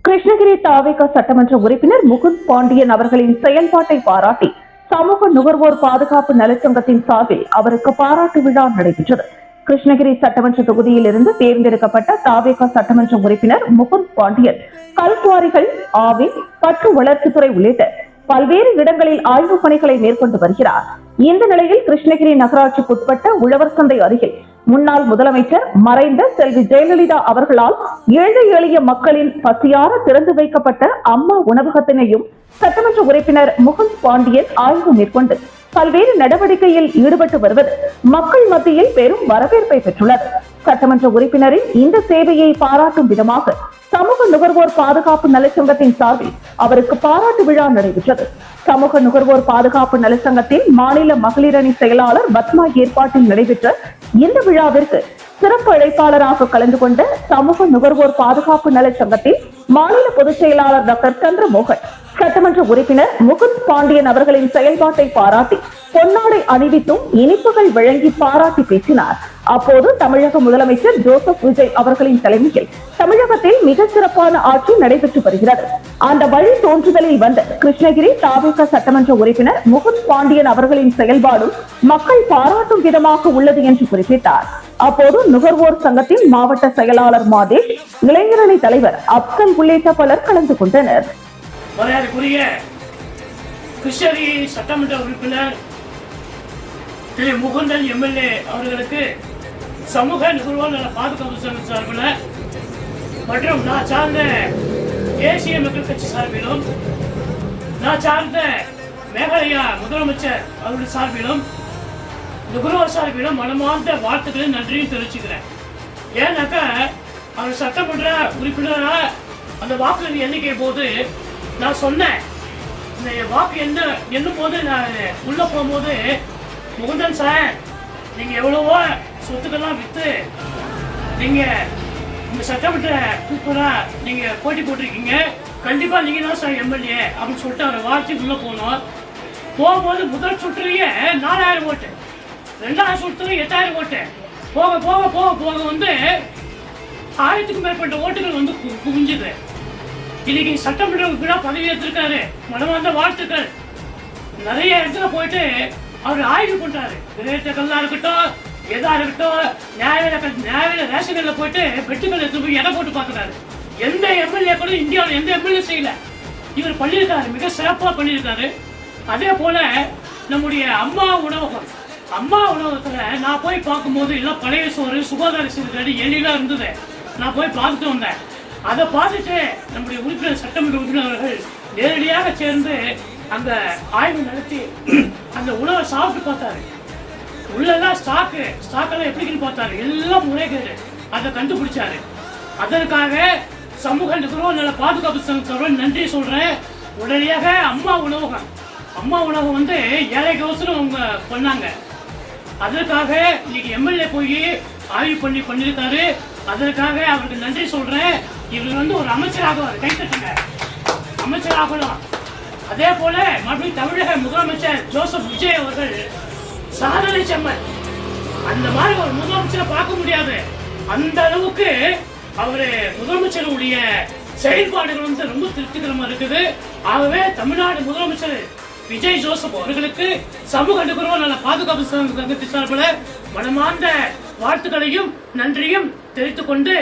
கிருஷ்ணகிரி தாவேகா சட்டமன்ற உறுப்பினர் முகுந்த் பாண்டியன் அவர்களின் செயல்பாட்டை பாராட்டி சமூக நுகர்வோர் பாதுகாப்பு நலச்சங்கத்தின் சார்பில் அவருக்கு பாராட்டு விழா நடைபெற்றது. கிருஷ்ணகிரி சட்டமன்ற தொகுதியில் இருந்து தேர்ந்தெடுக்கப்பட்ட தாவேகா சட்டமன்ற உறுப்பினர் முகுந்த் பாண்டியன் கல்குவாரிகள், ஆவி, பற்று வளர்ச்சித்துறை உள்ளிட்ட பல்வேறு இடங்களில் ஆய்வுப் பணிகளை மேற்கொண்டு வருகிறார். இந்த நிலையில் கிருஷ்ணகிரி நகராட்சிக்குட்பட்ட உழவர் சந்தை அருகில் முன்னாள் முதலமைச்சர் மறைந்த செல்வி ஜெயலலிதா அவர்களால் ஏழை எளிய மக்களின் பசியார திறந்து வைக்கப்பட்ட அம்மா உணவகத்தினையும் சட்டமன்ற உறுப்பினர் முகுந்த் பாண்டியன் ஆய்வு மேற்கொண்டு பல்வேறு நடவடிக்கையில் ஈடுபட்டு வருவது மக்கள் மத்தியில் பெரும் வரவேற்பை பெற்றுள்ளது. சட்டமன்ற உறுப்பினரின் இந்த சேவையை பாராட்டும் விதமாக சமூக நுகர்வோர் பாதுகாப்பு நலச்சங்கத்தின் சார்பில் அவருக்கு பாராட்டு விழா நடைபெற்றது. சமூக நுகர்வோர் பாதுகாப்பு நலச்சங்கத்தின் மாநில மகளிர் அணி செயலாளர் பத்மா ஏற்பாட்டில் நடைபெற்ற இந்த விழாவிற்கு சிறப்பு அழைப்பாளராக கலந்து கொண்ட சமூக நுகர்வோர் பாதுகாப்பு நலச்சங்கத்தின் மாநில பொதுச் செயலாளர் டாக்டர் சந்திரமோகன் சட்டமன்ற உறுப்பினர் முகுந்த் பாண்டியன் அவர்களின் செயல்பாட்டை பாராட்டி பொன்னாடை அணிவித்தும் இனிப்புகள் வழங்கி பாராட்டி பேசினார். அப்போது தமிழக முதலமைச்சர் ஜோசப் விஜய் அவர்களின் தலைமையில் தமிழகத்தில் மிக சிறப்பான ஆட்சி நடைபெற்று வருகிறது. அந்த வழி தோன்றுதலில் வந்த கிருஷ்ணகிரி தாவேகா சட்டமன்ற உறுப்பினர் முகுந்த் பாண்டியன் அவர்களின் செயல்பாடும் மக்கள் பாராட்டும் விதமாக உள்ளது என்று குறிப்பிட்டார். அப்போது நுகர்வோர் சங்கத்தின் மாவட்ட செயலாளர் மாதேஷ், இளைஞரணி தலைவர் அப்சல் உள்ளிட்ட பலர் கலந்து கொண்டனர். மரியாதைக்குரிய கிருஷ்ணகிரி சட்டமன்ற உறுப்பினர் திரு முகுந்தன் எம்எல்ஏ அவர்களுக்கு சமூக நுகர்வோர் நல பாதுகாப்பு சங்க சார்பில் மற்றும் நான் சார்ந்த தேசிய மக்கள் கட்சி சார்பிலும் நான் சார்ந்த மேகாலயா முதலமைச்சர் அவருடைய சார்பிலும் நுகர்வோர் சார்பிலும் மனமார்ந்த வாழ்த்துக்களை நன்றியும் தெரிவிச்சுக்கிறேன். ஏன்னாக்கா அவர் சட்டமன்ற உறுப்பினராக அந்த வாக்கு எண்ணிக்கை போது நான் சொன்னேன், இந்த வாக்கு எண்ணும் போது நான் உள்ள போகும்போது, முகுந்தன் சார் நீங்க எவ்வளவோ சொத்துக்கெல்லாம் வித்து நீங்க இந்த சட்டமன்ற உறுப்பினரா நீங்க போட்டி போட்டிருக்கீங்க, கண்டிப்பா நீங்க தான் சார் எம்எல்ஏ அப்படின்னு சொல்லிட்டு அவரை வாழ்த்து உள்ள போனோம். போகும்போது முதல் சுற்றுலயே 4000 ஓட்டு, 2வது சுற்றுல 8000 ஓட்டு, போக போக போக போக வந்து 1000க்கும் மேற்பட்ட ஓட்டுகள் வந்து குவிஞ்சுது. இன்னைக்கு சட்டமன்ற உறுப்பினர் பதவி ஏற்றிருக்காரு, மனமார்ந்த வாழ்த்துக்கள். நிறைய இடத்துல போயிட்டு அவர் ஆய்வு பண்றாரு, விளையாட்டுகள்லாம் இருக்கட்டும், எதா இருக்கட்டும், நியாய ரேஷன்ல போயிட்டு வெட்டுக்கள் எடுத்து போய் எடை போட்டு பாக்குறாரு. எந்த எம்எல்ஏ கூட இந்தியாவில் எந்த எம்எல்ஏ செய்யல, இவர் பண்ணியிருக்காரு, மிக சிறப்பா பண்ணியிருக்காரு. அதே போல நம்முடைய அம்மா உணவகத்துல நான் போய் பார்க்கும்போது எல்லாம் பழைய சோறு, சுகாதார சீர்கேடு எல்லாம் இருந்தது. நான் போய் பார்த்துட்டு வந்தேன். அதை பார்த்துட்டு நம்முடைய உறுப்பினர் சட்டமன்ற உறுப்பினர் அவர்கள் நேரடியாக சேர்ந்து அந்த ஆய்வு நடத்தி அந்த உணவை சாப்பிட்டு பார்த்தாரு. உள்ளெல்லாம் ஸ்டாக்கெல்லாம் எப்படின்னு பார்த்தாரு, எல்லாம் முறைகேடு, அதை கண்டுபிடிச்சாரு. அதற்காக சமூக நுகர்வோர் நல பாதுகாப்பு சங்கம் நன்றி சொல்றேன். உடனடியாக அம்மா உணவகம் வந்து ஏழைக்கு அவசரம் அவங்க பண்ணாங்க. அதற்காக இன்னைக்கு எம்எல்ஏ போய் ஆய்வு பண்ணியிருக்காரு. அதற்காக அவருக்கு நன்றி சொல்றேன். இவர் வந்து ஒரு அமைச்சராக கைத்தட்டுங்க, அமைச்சராகலாம். அதே போல மறுபடியும் தமிழக முதலமைச்சர் ஜோசப் விஜய் அவர்கள் சாதனை செம்மன். அந்த மாதிரி ஒரு முதலமைச்சரை பார்க்க முடியாது. அந்த அளவுக்கு அவரு முதலமைச்சருடைய செயல்பாடுகள் வந்து ரொம்ப திருப்திகரமா இருக்குது. ஆகவே தமிழ்நாடு முதலமைச்சர் விஜய் ஜோசப் அவர்களுக்கு சமூக நுகர்வோர் நல பாதுகாப்பு சங்கத்தின் சார்பில் மனமார்ந்த வாழ்த்துக்களையும் நன்றியும் தெரிவித்துக் கொண்டு